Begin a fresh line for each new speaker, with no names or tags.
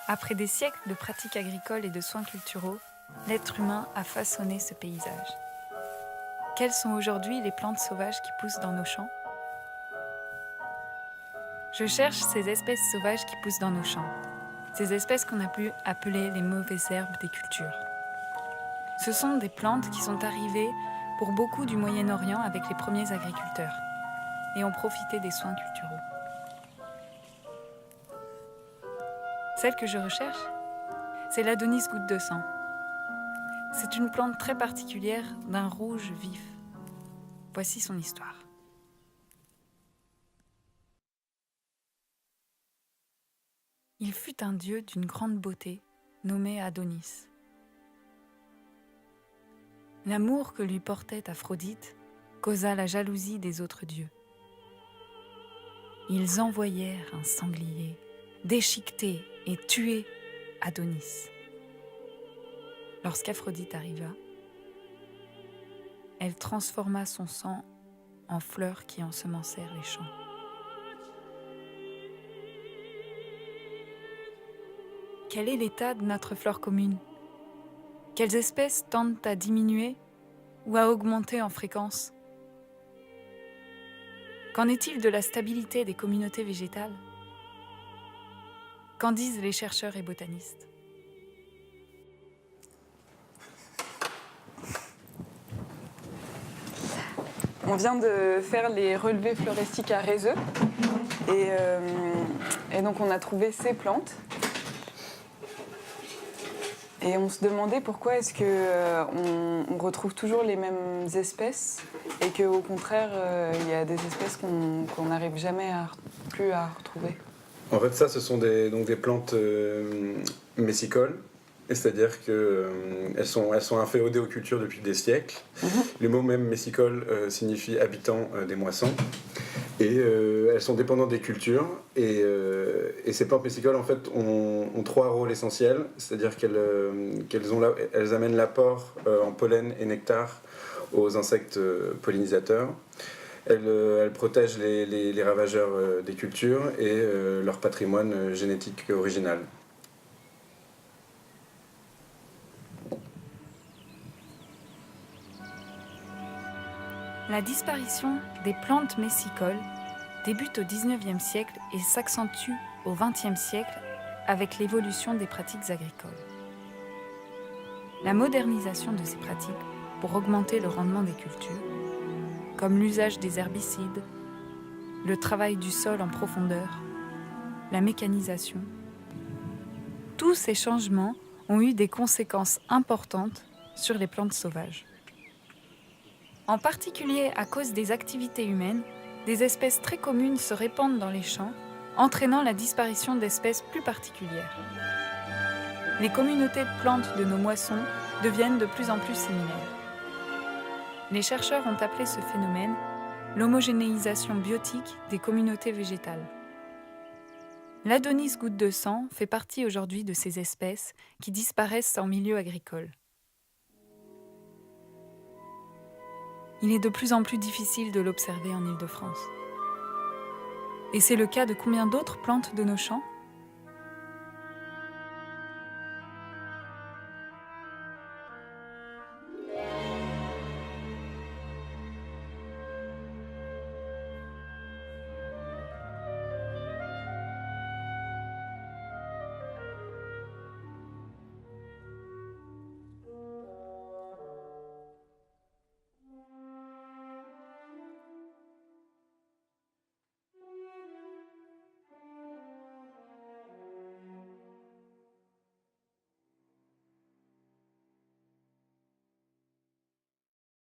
Après des siècles de pratiques agricoles et de soins culturaux, l'être humain a façonné ce paysage. Quelles sont aujourd'hui les plantes sauvages qui poussent dans nos champs ? Je cherche ces espèces sauvages qui poussent dans nos champs, ces espèces qu'on a pu appeler les mauvaises herbes des cultures. Ce sont des plantes qui sont arrivées pour beaucoup du Moyen-Orient avec les premiers agriculteurs et ont profité des soins culturaux. Celle que je recherche, c'est l'Adonis goutte de sang. C'est une plante très particulière d'un rouge vif. Voici son histoire. Il fut un dieu d'une grande beauté, nommé Adonis. L'amour que lui portait Aphrodite causa la jalousie des autres dieux. Ils envoyèrent un sanglier déchiqueter et tuer Adonis. Lorsqu'Aphrodite arriva, elle transforma son sang en fleurs qui ensemencèrent les champs. Quel est l'état de notre flore commune ? Quelles espèces tendent à diminuer ou à augmenter en fréquence ? Qu'en est-il de la stabilité des communautés végétales ? Qu'en disent les chercheurs et botanistes ?
On vient de faire les relevés floristiques à Rézeux et donc on a trouvé ces plantes. Et on se demandait pourquoi est-ce qu'on retrouve toujours les mêmes espèces et qu'au contraire, il y a des espèces qu'on n'arrive jamais plus à retrouver.
En fait, ça, ce sont des plantes messicoles, c'est-à-dire qu'elles sont inféodées aux cultures depuis des siècles. Le mot même messicole signifie habitant des moissons. Et elles sont dépendantes des cultures. Et ces plantes messicoles, en fait, ont trois rôles essentiels. C'est-à-dire qu'elles amènent l'apport en pollen et nectar aux insectes pollinisateurs. Elles protègent les ravageurs des cultures et leur patrimoine génétique original.
La disparition des plantes messicoles débute au XIXe siècle et s'accentue au XXe siècle avec l'évolution des pratiques agricoles. La modernisation de ces pratiques pour augmenter le rendement des cultures, comme l'usage des herbicides, le travail du sol en profondeur, la mécanisation, tous ces changements ont eu des conséquences importantes sur les plantes sauvages. En particulier à cause des activités humaines, des espèces très communes se répandent dans les champs, entraînant la disparition d'espèces plus particulières. Les communautés de plantes de nos moissons deviennent de plus en plus similaires. Les chercheurs ont appelé ce phénomène l'homogénéisation biotique des communautés végétales. L'Adonis goutte de sang fait partie aujourd'hui de ces espèces qui disparaissent en milieu agricole. Il est de plus en plus difficile de l'observer en Île-de-France. Et c'est le cas de combien d'autres plantes de nos champs ?